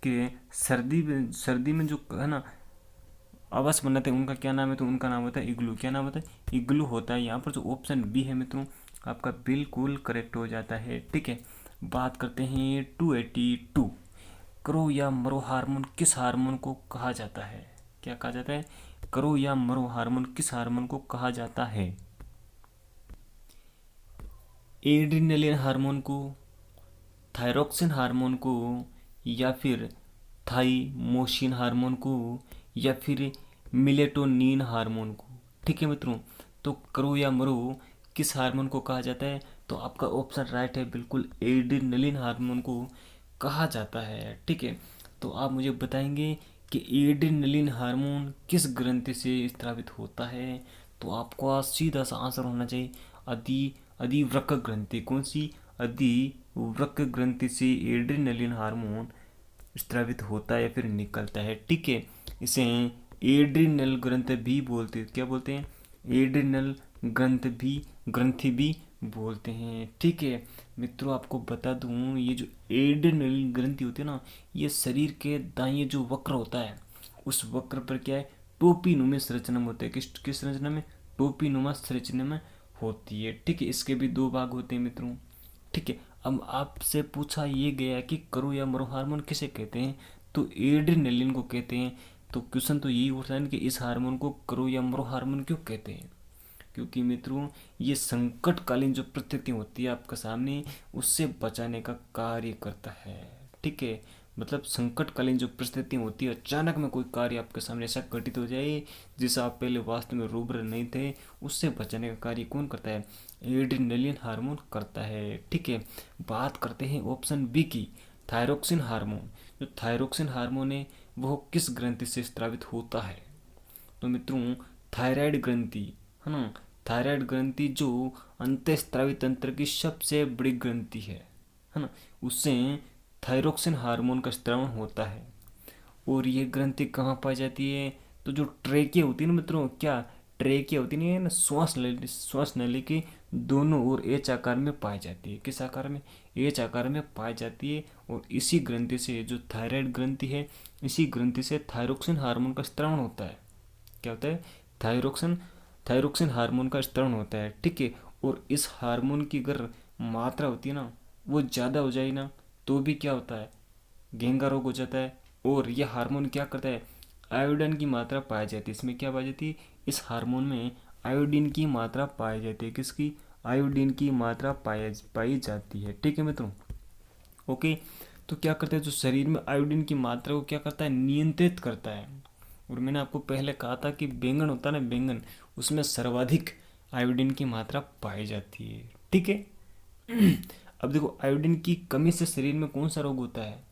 कि सर्दी में जो है ना आवास बनाते हैं उनका क्या नाम है, तो उनका नाम होता है इग्लू। क्या नाम होता है, इग्लू होता है। यहाँ पर जो ऑप्शन बी है मित्रों आपका बिल्कुल करेक्ट हो जाता है। ठीक है, बात करते हैं 282, क्रो या मरो हार्मोन किस हार्मोन को कहा जाता है। क्या कहा जाता है, क्रो या मरो हार्मोन किस हार्मोन को कहा जाता है। एड्रिनलिन हार्मोन को, थायरोक्सिन हार्मोन को, या फिर थाइमोसिन हार्मोन को, या फिर मिलेटोनिन हार्मोन को। ठीक है मित्रों, तो क्रो या मरो किस हार्मोन को कहा जाता है, तो आपका ऑप्शन राइट है, बिल्कुल एड्रिनलिन हार्मोन को कहा जाता है। ठीक है, तो आप मुझे बताएंगे कि एड्रिनलिन हार्मोन किस ग्रंथि से स्रावित होता है, तो आपको सीधा सा आंसर होना चाहिए अधिवृक्क ग्रंथि। कौन सी, अधिवृक्क ग्रंथि से एड्रिनलिन हार्मोन स्रावित होता है या फिर निकलता है। ठीक है, इसे एड्रिनल ग्रंथ भी बोलते हैं। क्या बोलते हैं, एड्रिनल ग्रंथि भी बोलते हैं। ठीक है मित्रों, आपको बता दूं ये जो एड्रिनल ग्रंथि होती है ना, ये शरीर के दाएं जो वक्र होता है उस वक्र पर क्या है, टोपी नुमा संरचना में होता है। किस संरचना में, टोपी नुमा संरचना में होती है। ठीक है, इसके भी दो भाग होते हैं मित्रों। ठीक है, अब आपसे पूछा ये गया कि क्रो या मरो हार्मोन किसे कहते हैं, तो एड्रिनलिन को कहते हैं। तो क्वेश्चन तो यही उठता है कि इस हार्मोन को क्रो या मरो हार्मोन क्यों कहते हैं, क्योंकि मित्रों ये संकटकालीन जो परिस्थिति होती है आपके सामने उससे बचाने का कार्य करता है। ठीक है, मतलब संकटकालीन जो परिस्थिति होती है, अचानक में कोई कार्य आपके सामने ऐसा घटित हो जाए जिससे आप पहले वास्तव में रूबरू नहीं थे, उससे बचाने का कार्य कौन करता है, एड्रिनलिन हार्मोन करता है। ठीक है, बात करते हैं ऑप्शन बी की, थायरोक्सिन हार्मोन। जो थायरोक्सिन हार्मोन है वह किस ग्रंथि से स्रावित होता है, तो मित्रों थायराइड ग्रंथि है ना, थायराइड ग्रंथि जो अंतःस्रावी तंत्र की सबसे बड़ी ग्रंथि है ना, उससे थायरोक्सिन हार्मोन का स्रावण होता है। और ये ग्रंथि कहाँ पाई जाती है, तो जो ट्रेकिया होती है ना मित्रों, क्या ट्रेकिया होती नहीं है ना, श्वास नली के दोनों ओर एच आकार में पाई जाती है। किस आकार में, एच आकार में पाई जाती है। और इसी ग्रंथि से जो थायराइड ग्रंथि है, इसी ग्रंथि से थायरोक्सिन हार्मोन का स्रावण होता है। क्या होता है, थायरोक्सिन हार्मोन का स्रावण होता है। ठीक है, और इस हार्मोन की अगर मात्रा होती है ना वो ज़्यादा हो जाए ना तो भी क्या होता है, घेंगा रोग हो जाता है। और यह हार्मोन क्या करता है, आयोडीन की मात्रा पाई जाती है। इसमें क्या पाई जाती है, इस हार्मोन में आयोडीन की मात्रा पाई जाती है। किसकी, आयोडीन की मात्रा पाई जाती है। ठीक है मित्रों, ओके, तो क्या करता है, जो शरीर में आयोडीन की मात्रा को क्या करता है, नियंत्रित करता है। और मैंने आपको पहले कहा था कि बैंगन होता है ना, बैंगन, उसमें सर्वाधिक आयोडीन की मात्रा पाई जाती है। ठीक है। अब देखो, आयोडीन की कमी से शरीर में कौन सा रोग होता है?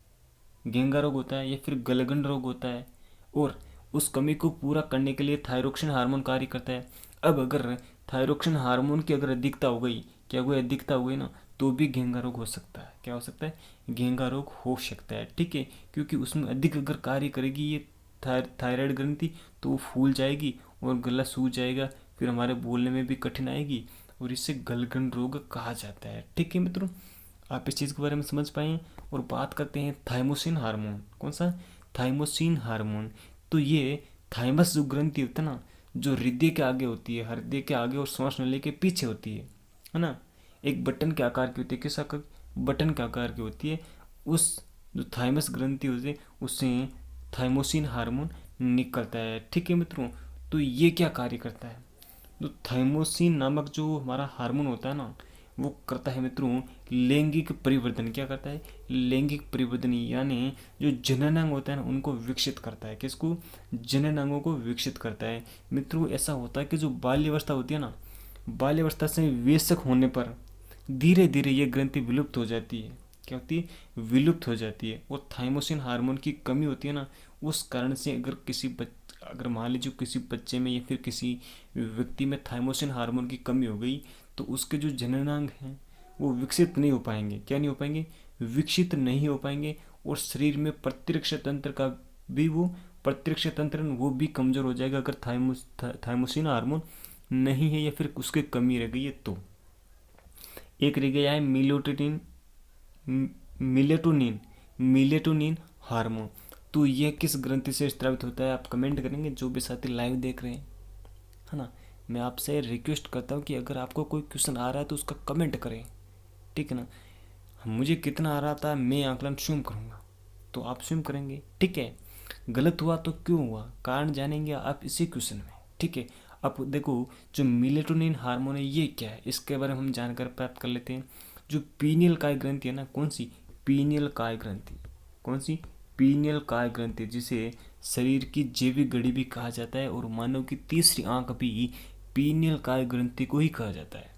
घेंगा रोग होता है या फिर गलगंड रोग होता है। और उस कमी को पूरा करने के लिए थायरोक्सिन हार्मोन कार्य करता है। अब अगर थायरोक्सिन हार्मोन की अगर अधिकता हो गई, क्या कोई अधिकता हो गई ना, तो भी घेंगा रोग हो सकता है। क्या हो सकता है? घेंगा रोग हो सकता है। ठीक है, क्योंकि उसमें अधिक अगर कार्य करेगी ये थायराइड ग्रंथि, तो वो फूल जाएगी और गला सूज जाएगा, फिर हमारे बोलने में भी कठिन आएगी, और इससे गलगंड रोग कहा जाता है। ठीक है मित्रों, आप इस चीज़ के बारे में समझ पाए। और बात करते हैं थाइमोसिन हार्मोन। कौन सा? Thymosin hormone. तो ये थाइमस जो ग्रंथि होता है ना, जो हृदय के आगे होती है, हृदय के आगे और श्वास नली के पीछे होती है ना, एक बटन के आकार की होती है। किस आकार? बटन के आकार की होती है। उस जो थाइमस ग्रंथि होती है उससे थाइमोसिन हार्मोन निकलता है। ठीक है मित्रों, तो ये क्या कार्य करता है? जो थाइमोसिन नामक जो हमारा हार्मोन होता है ना, वो करता है मित्रों लैंगिक परिवर्तन। क्या करता है? लैंगिक परिवर्तन, यानी जो जननांग होता है ना उनको विकसित करता है। किसको? जननांगों को विकसित करता है। मित्रों ऐसा होता है कि जो बाल्यावस्था होती है ना, बाल्यावस्था से वयस्क होने पर धीरे धीरे ये ग्रंथि विलुप्त हो जाती है। क्या होती है? विलुप्त हो जाती है। और थाइमोसिन हार्मोन की कमी होती है ना, उस कारण से अगर मान लीजिए किसी बच्चे में या फिर किसी व्यक्ति में थाइमोसिन हार्मोन की कमी हो गई, तो उसके जो जननांग हैं वो विकसित नहीं हो पाएंगे। क्या नहीं हो पाएंगे? विकसित नहीं हो पाएंगे। और शरीर में प्रतिरक्षा तंत्र का भी प्रतिरक्षा तंत्र वो भी कमजोर हो जाएगा अगर थाइमोसिन हार्मोन नहीं है या फिर उसकी कमी रह गई है तो। एक रह गया है मिलेटोनिन। Melatonin hormone. तो ये किस ग्रंथि से स्रावित होता है? आप कमेंट करेंगे जो भी साथी लाइव देख रहे हैं, है ना। मैं आपसे रिक्वेस्ट करता हूँ कि अगर आपको कोई क्वेश्चन आ रहा है तो उसका कमेंट करें। ठीक है ना। मुझे कितना आ रहा था मैं आकलन स्वयं करूँगा, तो आप स्वयं करेंगे। ठीक है। गलत हुआ तो क्यों हुआ, कारण जानेंगे आप इसी क्वेश्चन में। ठीक है। अब देखो, जो मिलेटोनिन हार्मोन है ये क्या है, इसके बारे में हम जानकारी प्राप्त कर लेते हैं। जो पीनियल काय ग्रंथि है ना, कौन सी? पीनियल काय ग्रंथि। कौन सी? पीनियल काय ग्रंथि, जिसे शरीर की जैविक घड़ी भी कहा जाता है और मानव की तीसरी आंख भी पीनियल काय ग्रंथि को ही कहा जाता है।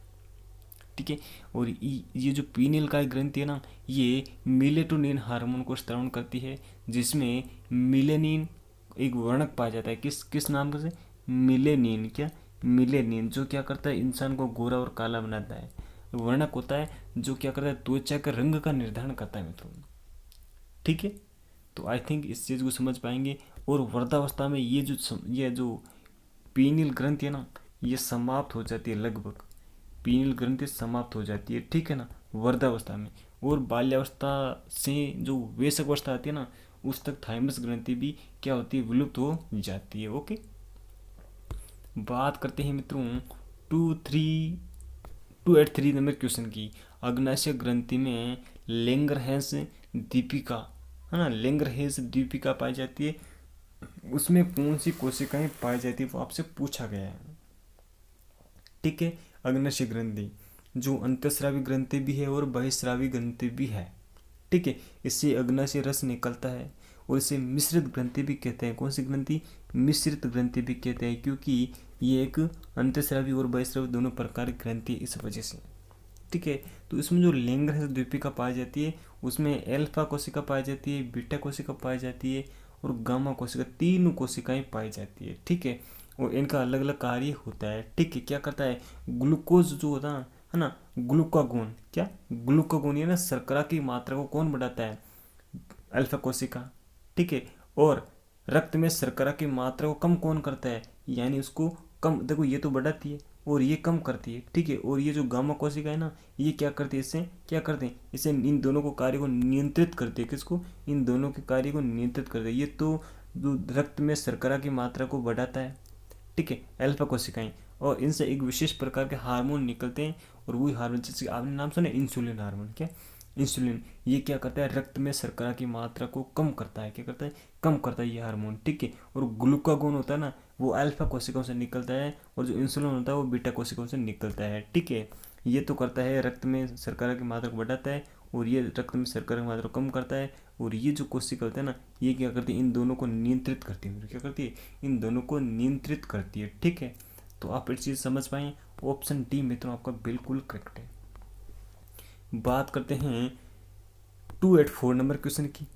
ठीक है। और ये जो पीनियल काय ग्रंथि है ना, ये मिलेटोनिन हार्मोन को स्रावन करती है, जिसमें मिलेनिन एक वर्णक पाया जाता है। किस नाम से? मिलेनिन। क्या? मिलेनिन, जो क्या करता है? इंसान को गोरा और काला बनाता है। वर्णक होता है जो क्या करता है? त्वचा के रंग का निर्धारण करता है मित्रों। ठीक है। तो आई थिंक इस चीज़ को समझ पाएंगे। और वृद्धावस्था में ये जो पीनियल ग्रंथि है ना, ये समाप्त हो जाती है लगभग। पीनियल ग्रंथि समाप्त हो जाती है। ठीक है ना, वृद्धावस्था में। और बाल्यावस्था से जो वयस्क अवस्था आती है ना, उस तक थाइमस ग्रंथि भी क्या होती है? विलुप्त हो जाती है। ओके। बात करते हैं मित्रों 283 नंबर क्वेश्चन की। अग्नाशय ग्रंथि में लैंगरहैंस दीपिका, है ना, लैंगरहैंस दीपिका पाई जाती है। उसमें कौन सी कोशिकाएं पाई जाती है वो आपसे पूछा गया है। ठीक है। अग्नाशय ग्रंथि जो अंतःस्रावी ग्रंथि भी है और बहिस्रावी ग्रंथि भी है। ठीक है। इससे अग्नाशय रस निकलता है और इसे मिश्रित ग्रंथि भी कहते हैं। कौन सी ग्रंथि? मिश्रित ग्रंथि भी कहते हैं, क्योंकि ये एक अंतःस्रावी और बहिस्रावी दोनों प्रकार की ग्रंथि इस वजह से। ठीक है। तो इसमें जो लैंगरहैंस द्वीपिका पाई जाती है उसमें एल्फा कोशिका पाई जाती है, बीटा कोशिका पाई जाती है और गामा कोशिका, तीनों कोशिकाएं पाई जाती है। ठीक है। और इनका अलग अलग कार्य होता है। ठीक है। क्या करता है? ग्लूकोज जो होता है ना, ग्लूकागोन। क्या? ग्लूकागोन, ये ना शर्करा की मात्रा को कौन बढ़ाता है? अल्फा कोशिका। ठीक है। और रक्त में शर्करा की मात्रा को कम कौन करता है? यानी उसको कम, देखो ये तो बढ़ाती है और ये कम करती है। ठीक है। और ये जो गामा कोशिका है ना, ये क्या करती है? इससे क्या करते हैं? इससे इन दोनों को कार्य को नियंत्रित करती है। किसको? इन दोनों के कार्य को नियंत्रित करती है। ये तो जो रक्त में शर्करा की मात्रा को बढ़ाता है। ठीक है, अल्फा कोशिकाएं। और इनसे एक विशेष प्रकार के हार्मोन निकलते हैं और वही हार्मोन, जैसे आपने नाम सुना इंसुलिन हार्मोन। क्या? इंसुलिन। ये क्या करता है? रक्त में शर्करा की मात्रा को कम करता है। क्या करता है? कम करता है ये हार्मोन। ठीक है। और ग्लूकागोन होता है ना, वो अल्फा कोशिकाओं से निकलता है और जो इंसुलिन होता है वो बीटा कोशिकाओं से निकलता है। ठीक है। ये तो करता है रक्त में शर्करा की मात्रा को बढ़ाता है और ये रक्त में शर्करा की मात्रा कम करता है, और ये जो कोशिका होता है ना, ये क्या करती है, इन दोनों को नियंत्रित करती है। क्या करती है, इन दोनों को नियंत्रित करती है। ठीक है, तो आप ये चीज़ समझ पाए। ऑप्शन डी मित्रों आपका बिल्कुल करेक्ट है। बात करते हैं 284 नंबर क्वेश्चन की।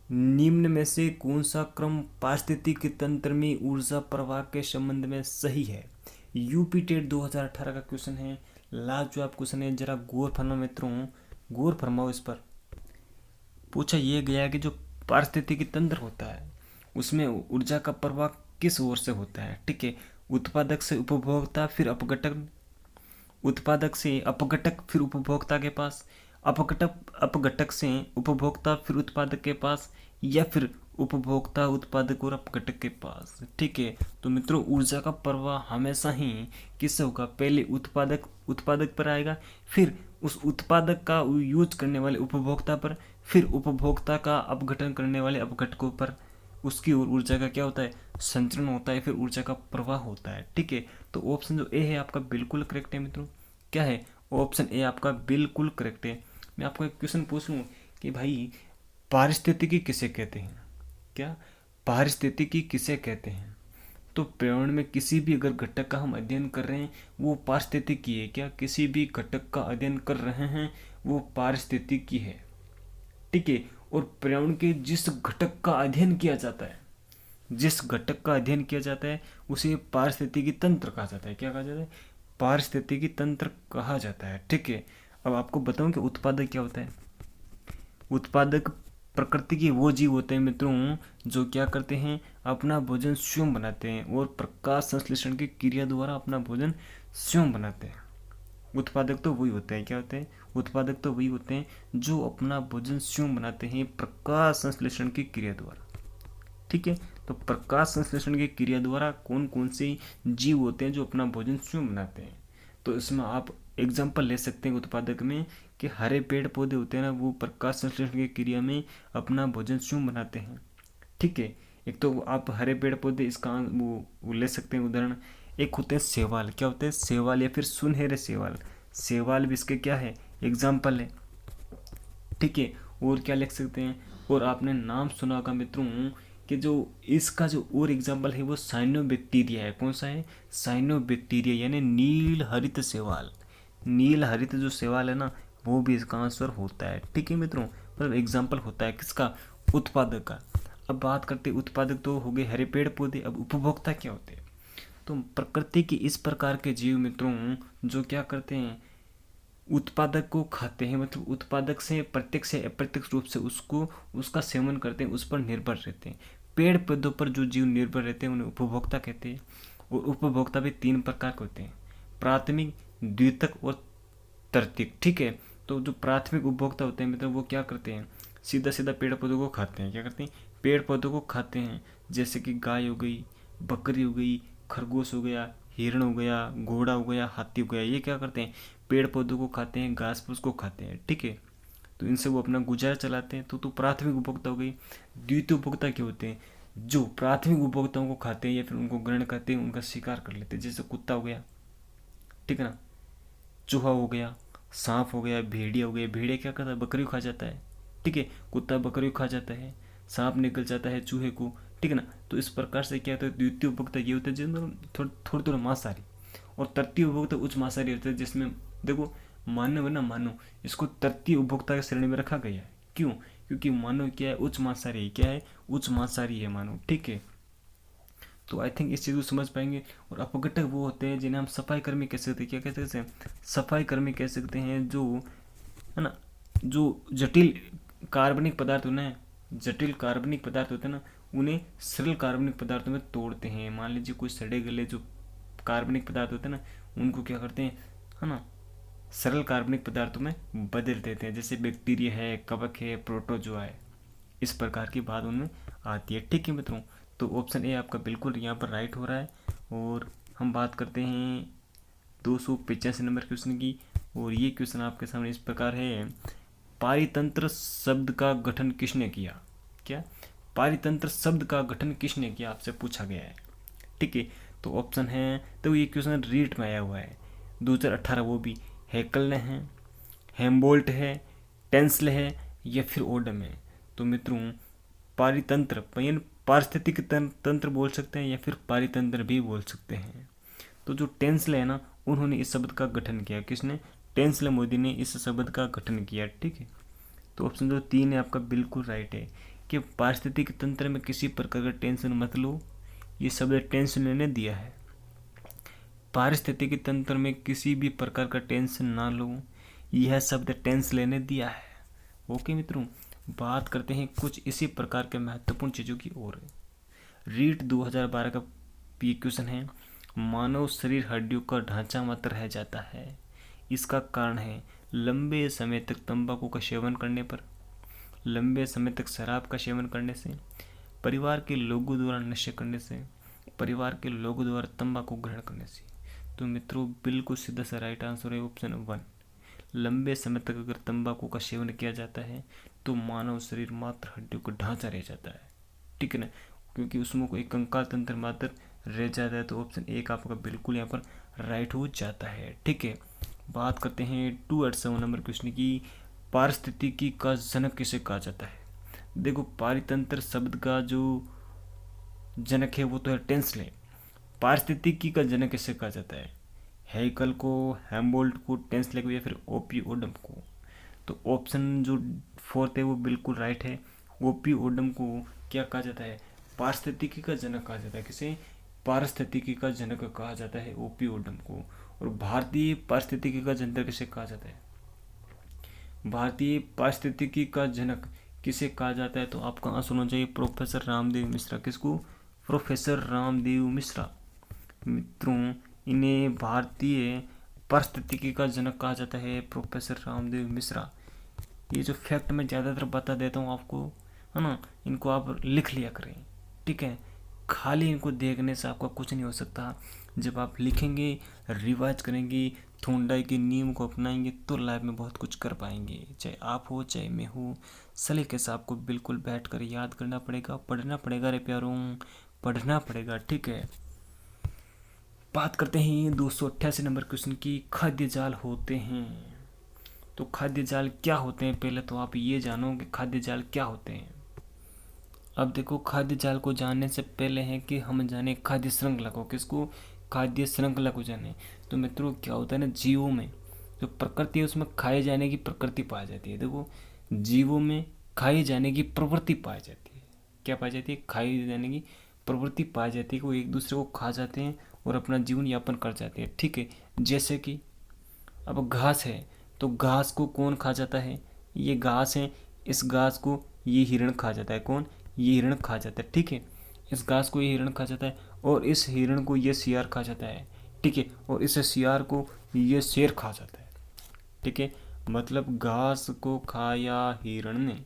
निम्न में से कौन सा क्रम पारिस्थितिकी तंत्र में ऊर्जा प्रवाह के संबंध में सही है? यूपी टेट 2018 का क्वेश्चन है, लाजवाब क्वेश्चन है, जरा गौर फरमाओ मित्रों, गौर फरमाओ इस पर। पूछा यह गया कि जो पारिस्थितिकी तंत्र होता है उसमें ऊर्जा का प्रवाह किस ओर से होता है? ठीक है, उत्पादक से उपभोक्ता, फिर अपघटक, उत्पादक से अपघटक, फिर उपभोक्ता के पास, अपघटक से उपभोक्ता, फिर उत्पादक के पास, या फिर उपभोक्ता, उत्पादक और अपघटक के पास। ठीक है, तो मित्रों ऊर्जा का प्रवाह हमेशा ही किससे होगा? पहले उत्पादक पर आएगा, फिर उस उत्पादक का यूज करने वाले उपभोक्ता पर, फिर उपभोक्ता का अपघटन करने वाले अपघटकों पर। उसकी ओर ऊर्जा का क्या होता है? संचरण होता है, फिर ऊर्जा का प्रवाह होता है। ठीक है, तो ऑप्शन जो ए है आपका बिल्कुल करेक्ट है मित्रों। क्या है? ऑप्शन ए आपका बिल्कुल करेक्ट है। मैं आपको एक क्वेश्चन पूछूं कि भाई पारिस्थितिकी किसे कहते हैं? क्या पारिस्थितिकी किसे कहते हैं? तो पर्यावरण में किसी भी अगर घटक का हम अध्ययन कर रहे हैं वो पारिस्थितिकी है। क्या किसी भी घटक का अध्ययन कर रहे हैं वो पारिस्थितिकी है। ठीक है, और पर्यावरण के जिस घटक का अध्ययन किया जाता है, जिस घटक का अध्ययन किया जाता है उसे पारिस्थितिकी तंत्र कहा जाता है। क्या कहा जाता है? पारिस्थितिकी तंत्र कहा जाता है। ठीक है, अब आपको बताऊं कि उत्पादक क्या होता है। उत्पादक प्रकृति के वो जीव होते हैं मित्रों जो क्या करते हैं, अपना भोजन स्वयं बनाते हैं और प्रकाश संश्लेषण की क्रिया द्वारा अपना भोजन स्वयं बनाते हैं। उत्पादक तो वही होते हैं। क्या होते हैं? उत्पादक तो वही होते हैं जो अपना भोजन स्वयं बनाते हैं प्रकाश संश्लेषण की क्रिया द्वारा। ठीक है, तो प्रकाश संश्लेषण की क्रिया द्वारा कौन कौन से जीव होते हैं जो अपना भोजन स्वयं बनाते हैं? तो इसमें आप एग्जाम्पल ले सकते हैं उत्पादक में कि हरे पेड़ पौधे होते हैं ना, वो प्रकाश संश्लेषण की क्रिया में अपना भोजन स्वयं बनाते हैं। ठीक है, एक तो आप हरे पेड़ पौधे इसका वो ले सकते हैं उदाहरण। एक होते हैं शैवाल। क्या होते हैं? शैवाल या फिर सुनहरे शैवाल। शैवाल भी इसके क्या है? एग्जाम्पल है। ठीक है, और क्या लिख सकते हैं? और आपने नाम सुना होगा मित्रों कि जो इसका जो और एग्जाम्पल है वो साइनोबैक्टीरिया है। कौन सा है? साइनोबैक्टीरिया, यानी नील हरित शैवाल। नील हरित जो शैवाल है ना वो भी इसका आंसर होता है। ठीक है मित्रों, मतलब एग्जाम्पल होता है किसका? उत्पादक का। अब बात करते उत्पादक तो हो गए हरे पेड़ पौधे। अब उपभोक्ता क्या होते हैं? तो प्रकृति की इस प्रकार के जीव मित्रों जो क्या करते हैं, उत्पादक को खाते हैं, मतलब उत्पादक से प्रत्यक्ष या अप्रत्यक्ष रूप से उसको उसका सेवन करते हैं, उस पर निर्भर रहते हैं। पेड़ पौधों पर जो जीव निर्भर रहते हैं उन्हें उपभोक्ता कहते हैं। और उपभोक्ता भी 3 प्रकार के होते हैं, प्राथमिक, द्वितीयक और तृतीयक। ठीक है, तो जो प्राथमिक उपभोक्ता होते हैं मतलब वो क्या करते हैं, सीधा सीधा पेड़ पौधों को खाते हैं। क्या करते हैं? पेड़ पौधों को खाते हैं, जैसे कि गाय हो गई, बकरी हो गई, खरगोश हो गया, हिरण हो गया, घोड़ा हो गया, हाथी हो गया। ये क्या करते हैं? पेड़ पौधों को खाते हैं, घास फूस को खाते हैं। ठीक है, तो इनसे वो अपना गुजारा चलाते हैं। तो प्राथमिक उपभोक्ता हो गई। द्वितीय उपभोक्ता क्या होते हैं? जो प्राथमिक उपभोक्ताओं को खाते हैं या फिर उनको ग्रहण करते हैं, उनका शिकार कर लेते हैं, जैसे कुत्ता हो गया, ठीक है ना, चूहा हो गया, सांप हो गया, भेड़िया हो गया। भेड़िया क्या करता है? बकरी को खा जाता है। ठीक है, कुत्ता बकरी को खा जाता है, सांप निकल जाता है चूहे को। ठीक है ना, तो इस प्रकार से क्या होता है? द्वितीय उपभोक्ता ये होता है जिसमें थोड़ी थोड़ा मांसाहारी, और तृतीय उपभोक्ता उच्च मांसाहारी होता है जिसमें देखो मानव है ना, मानव, इसको तृतीय उपभोक्ता की श्रेणी में रखा गया है। क्यों? क्योंकि मानव क्या है? उच्च मांसाहारी। क्या है? उच्च मांसाहारी है मानव। ठीक है, तो आई थिंक इस चीज़ को समझ पाएंगे। और अपघटक वो होते हैं जिन्हें हम सफाई कर्मी कह सकते हैं। क्या कह सकते हैं? सफाई कर्मी कह सकते हैं, जो है ना, जो जटिल कार्बनिक पदार्थ उन्हें जटिल कार्बनिक पदार्थ होते हैं ना उन्हें सरल कार्बनिक पदार्थों में तोड़ते हैं। मान लीजिए कोई सड़े गले जो कार्बनिक पदार्थ होते हैं ना उनको क्या करते हैं, है ना, सरल कार्बनिक पदार्थों में बदल देते हैं, जैसे बैक्टीरिया है, कवक है, प्रोटोजोआ है। इस प्रकार की बात उनमें आती है। ठीक है मित्रों, तो ऑप्शन ए आपका बिल्कुल यहाँ पर राइट हो रहा है। और हम बात करते हैं 285 नंबर क्वेश्चन की। और ये क्वेश्चन आपके सामने इस प्रकार है, पारितंत्र शब्द का गठन किसने किया? क्या पारितंत्र शब्द का गठन किसने किया आपसे पूछा गया है। ठीक है, तो ऑप्शन है, तो ये क्वेश्चन रीट में आया हुआ है 2018, वो भी हैकल ने है, हेम्बोल्ट है, टेंसले है या फिर ओडम है। तो मित्रों पारितंत्र पारिस्थितिक तंत्र बोल सकते हैं या फिर पारितंत्र भी बोल सकते हैं। तो जो टेंसले है ना, उन्होंने इस शब्द का गठन किया। किसने? टेंसले मोदी ने इस शब्द का गठन किया। ठीक है, तो ऑप्शन जो 3 है आपका बिल्कुल राइट है कि पारिस्थितिक तंत्र में किसी प्रकार का टेंशन मत लो, ये शब्द टेंसले ने दिया है। पारिस्थितिकी तंत्र में किसी भी प्रकार का टेंशन ना लो, यह शब्द टेंसले ने दिया है। ओके मित्रों, बात करते हैं कुछ इसी प्रकार के महत्वपूर्ण चीज़ों की ओर। रीट 2012 का पी क्वेश्चन है, मानव शरीर हड्डियों का ढांचा मात्र रह जाता है, इसका कारण है लंबे समय तक तंबाकू का सेवन करने पर, लंबे समय तक शराब का सेवन करने से, परिवार के लोगों द्वारा नशे करने से, परिवार के लोगों द्वारा तंबाकू ग्रहण करने से। तो मित्रों बिल्कुल सीधा सा राइट आंसर है ऑप्शन 1। लंबे समय तक अगर तंबाकू का सेवन किया जाता है तो मानव शरीर मात्र हड्डियों का ढांचा रह जाता है। ठीक है ना, क्योंकि उसमें कोई कंकाल तंत्र मात्र रह जाता है। तो ऑप्शन 1 आपका बिल्कुल यहाँ पर राइट हो जाता है। ठीक है, बात करते हैं 287 नंबर क्वेश्चन की, पारिस्थितिकी का जनक किसे कहा जाता है। देखो पारितंत्र शब्द का जो जनक है वो तो है टेंसले। पारिस्थितिकी का जनक किसे कहा जाता है? हेगल को, हेम्बोल्ट को, टेंसले को या फिर ओपी ओडम को। तो ऑप्शन जो 4 है वो बिल्कुल राइट है। ओपी ओडम को क्या कहा जाता है? पारिस्थितिकी का जनक कहा जाता है। किसे? पारिस्थितिकी का जनक कहा जाता है ओपी ओडम को। और भारतीय पारिस्थितिकी का जनक किसे कहा जाता है? भारतीय पारिस्थितिकी का जनक किसे कहा जाता है? तो आपका आंसर होना चाहिए प्रोफेसर रामदेव मिश्रा। किसको? प्रोफेसर रामदेव मिश्रा। मित्रों इन्हें भारतीय पारिस्थितिकी का जनक कहा जाता है, प्रोफेसर रामदेव मिश्रा। ये जो फैक्ट मैं ज़्यादातर बता देता हूँ आपको, है ना, इनको आप लिख लिया करें। ठीक है, खाली इनको देखने से आपका कुछ नहीं हो सकता। जब आप लिखेंगे, रिवाइज करेंगे, थोंडाई के नियम को अपनाएंगे तो लाइफ में बहुत कुछ कर पाएंगे। चाहे आप हो चाहे मैं हो, सलीके से आपको बिल्कुल बैठ कर याद करना पड़ेगा, पढ़ना पड़ेगा रे प्यारों, पढ़ना पड़ेगा। ठीक है, बात करते हैं 288 नंबर क्वेश्चन की, खाद्य जाल होते हैं। तो खाद्य जाल क्या होते हैं? पहले तो आप ये जानो कि खाद्य जाल क्या होते हैं। अब देखो खाद्य जाल को जानने से पहले है कि हम जाने खाद्य श्रृंखला को। किसको? खाद्य श्रृंखला को जाने। तो मित्रों क्या होता है ना, जीवों में जो प्रकृति है उसमें खाए जाने की प्रकृति पाई जाती है। देखो जीवों में खाए जाने की प्रवृत्ति पाई जाती है। क्या पाई जाती है? खाए जाने की प्रवृत्ति पाई जाती है कि वो एक दूसरे को खा जाते हैं और अपना जीवन यापन कर जाते हैं। ठीक है, जैसे कि अब घास है तो घास को कौन खा जाता है? ये घास है, इस घास को ये हिरण खा जाता है। कौन? ये हिरण खा जाता है। ठीक है, इस घास को ये हिरण खा जाता है और इस हिरण को ये सियार खा जाता है। ठीक है, और इस सियार को ये शेर खा जाता है। ठीक है, मतलब घास को खाया हिरण ने,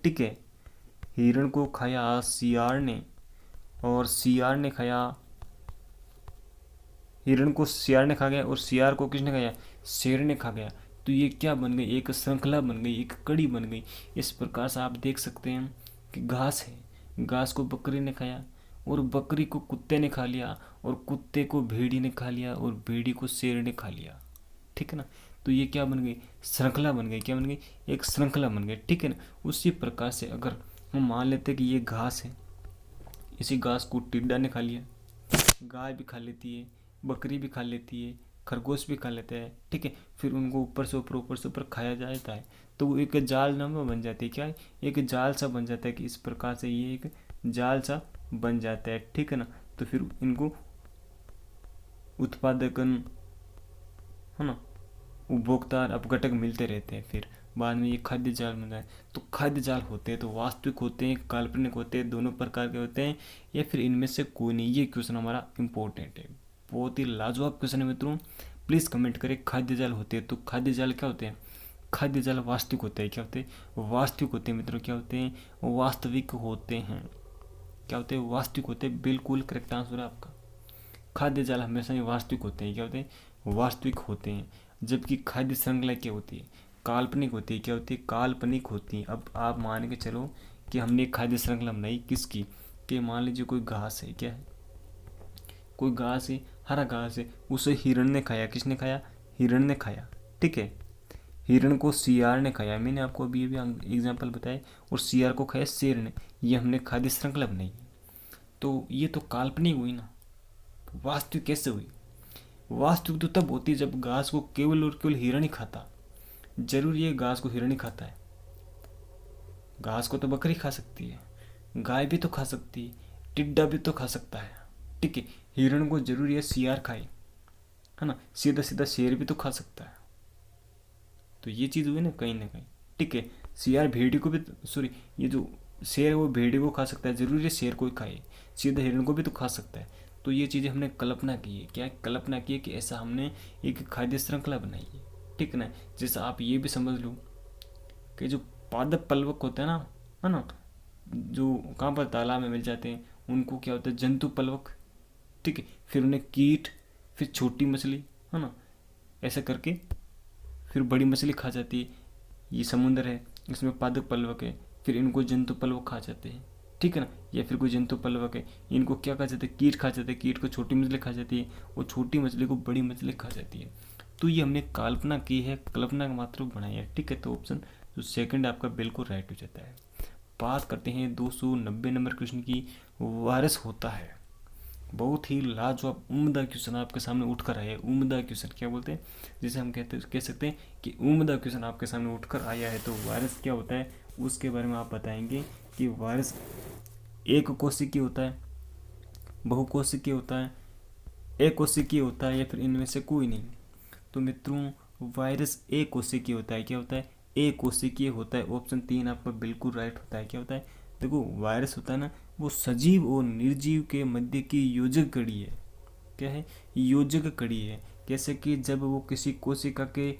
ठीक है, हिरण को खाया सियार ने, और सियार ने खाया हिरण को, सियार ने खा गया, और सियार को किसने खाया? शेर ने खा गया। तो ये क्या बन गई? एक श्रृंखला बन गई, एक कड़ी बन गई। इस प्रकार से आप देख सकते हैं कि घास है, घास को बकरी ने खाया और बकरी को कुत्ते ने खा लिया और कुत्ते को भेड़ी ने खा लिया और भेड़ी को शेर ने खा लिया। ठीक है ना, तो ये क्या बन गई? श्रृंखला बन गई। क्या बन गई? एक श्रृंखला बन गई। ठीक है ना, उसी प्रकार से अगर हम मान लेते कि ये घास है, इसी घास को टिड्डा ने खा लिया, गाय भी खा लेती है, बकरी भी खा लेती है, खरगोश भी खा लेता है। ठीक है, फिर उनको ऊपर से ऊपर खाया जाता है तो वो एक जाल नाम बन जाती है। क्या? एक जाल सा बन जाता है कि इस प्रकार से ये एक जाल सा बन जाता है। ठीक है ना, तो फिर इनको उत्पादकन, है ना, उपभोक्ता अपघटक मिलते रहते हैं। फिर बाद में ये खाद्य जाल बनता है। तो खाद्य जाल होते हैं तो वास्तविक होते हैं, काल्पनिक होते हैं, दोनों प्रकार के होते हैं, या फिर इनमें से कोई नहीं। ये क्वेश्चन हमारा इंपॉर्टेंट है, बहुत ही लाजवाब क्वेश्चन है मित्रों। प्लीज़ कमेंट करें खाद्य जाल होते हैं तो खाद्य जाल क्या होते हैं? खाद्य जाल वास्तविक होते हैं। क्या होते हैं? वास्तविक होते हैं मित्रों। क्या होते हैं? वास्तविक होते हैं। क्या होते हैं? वास्तविक होते हैं। बिल्कुल करेक्ट आंसर है आपका। खाद्य जाल हमेशा ही वास्तविक होते हैं। क्या होते हैं? वास्तविक होते हैं। जबकि खाद्य श्रृंखला क्या होती है? काल्पनिक होती है। क्या होती है? काल्पनिक होती है। अब आप मान के चलो कि हमने खाद्य श्रृंखला बनाई किसकी, कि मान लीजिए कोई घास है। क्या है? कोई घास है, हरा घास है, उसे हिरण ने खाया। किसने खाया? हिरण ने खाया। ठीक है, हिरण को सियार ने खाया, मैंने आपको अभी एग्जाम्पल बताया, और सियार को खाया शेर ने, ये हमने खाद्य श्रृंखला बनाई। तो ये तो काल्पनिक हुई ना, वास्तविक कैसे हुई? वास्तविक तो तब होती है जब घास को केवल और केवल हिरण ही खाता। जरूर ये घास को हिरण ही खाता है? घास को तो बकरी खा सकती है, गाय भी तो खा सकती है, टिड्डा भी तो खा सकता है, ठीक है। हिरण को जरूरी है सियार खाए, है ना? सीधा सीधा शेर भी तो खा सकता है। तो ये चीज़ हुई ना कहीं, ठीक है। सियार भेड़ी को भी, सॉरी, ये जो शेर है वो भेड़ी को खा सकता है, जरूरी है शेर को ही खाए, सीधा हिरण को भी तो खा सकता है। तो ये चीज़ें हमने कल्पना की है, क्या कल्पना की है कि ऐसा हमने एक खाद्य श्रृंखला बनाई है, ठीक है ना। जैसा आप ये भी समझ लो कि जो पादप पलवक होते हैं ना, है ना, जो कहाँ पर तालाब में मिल जाते हैं, उनको क्या होता है, जंतु पलवक, ठीक है। फिर उन्हें कीट, फिर छोटी मछली, है ना, ऐसा करके फिर बड़ी मछली खा जाती है। ये समुद्र है, इसमें पादप पलवक है, फिर इनको जंतु पलवक खा जाते हैं, ठीक है ना। या फिर कोई जंतु पलवक है, इनको क्या खा जाते हैं, कीट खा जाते हैं, कीट को छोटी मछली खा जाती है, वो छोटी मछली को बड़ी मछली खा जाती है। तो ये हमने कल्पना की है, कल्पना का मात्र बनाई है, ठीक है। तो ऑप्शन जो सेकंड आपका बिल्कुल राइट हो जाता है। बात करते हैं 290 नंबर क्वेश्चन की, वायरस होता है। बहुत ही लाजवाब उम्दा क्वेश्चन आपके सामने उठकर आया है। उम्दा क्वेश्चन क्या बोलते हैं, जिसे हम कह सकते हैं कि उम्दा क्वेश्चन आपके सामने उठकर आया है। तो वायरस क्या होता है उसके बारे में आप बताएंगे कि वायरस एक कोशिकीय होता है, बहुकोशिकीय होता है, एक कोशिकीय होता है, या फिर इनमें से कोई नहीं। तो मित्रों वायरस एक कोशिकीय होता है। क्या होता है? एक कोशिकीय होता है। ऑप्शन 3 आपका बिल्कुल राइट होता है। क्या होता है? देखो वायरस होता है ना, वो सजीव और निर्जीव के मध्य की योजक कड़ी है। क्या है? योजक कड़ी है। जैसे कि जब वो किसी कोशिका के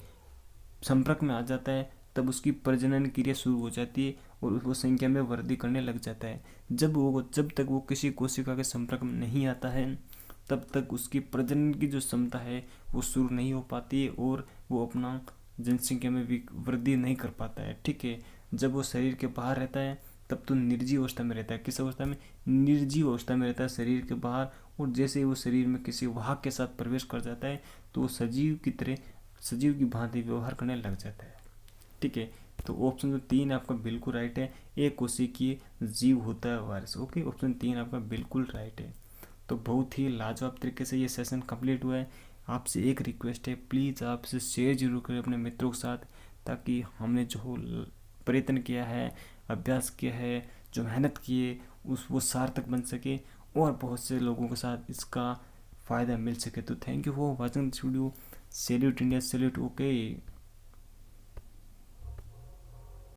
संपर्क में आ जाता है तब उसकी प्रजनन क्रिया शुरू हो जाती है और वो संख्या में वृद्धि करने लग जाता है। जब तक वो किसी कोशिका के संपर्क में नहीं आता है तब तक उसकी प्रजनन की जो क्षमता है वो शुरू नहीं हो पाती है और वो अपना जनसंख्या में भी वृद्धि नहीं कर पाता है, ठीक है। जब वो शरीर के बाहर रहता है तब तो निर्जीव अवस्था में रहता है। किस अवस्था में? निर्जीव अवस्था में रहता है, शरीर के बाहर। और जैसे ही वो शरीर में किसी वाहक के साथ प्रवेश कर जाता है तो वो सजीव की तरह, सजीव की भांति व्यवहार करने लग जाता है, ठीक है। तो ऑप्शन जो 3 आपका बिल्कुल राइट है, एक कोशिकीय जीव होता है वायरस। ओके, ऑप्शन 3 आपका बिल्कुल राइट है। तो बहुत ही लाजवाब तरीके से ये सेशन कंप्लीट हुआ है। आपसे एक रिक्वेस्ट है, प्लीज़ आप इसे शेयर जरूर करें अपने मित्रों के साथ, ताकि हमने जो प्रयत्न किया है, अभ्यास किया है, जो मेहनत की है वो सार्थक बन सके और बहुत से लोगों के साथ इसका फ़ायदा मिल सके। तो thank you for watching this video. Salute India, salute. Okay.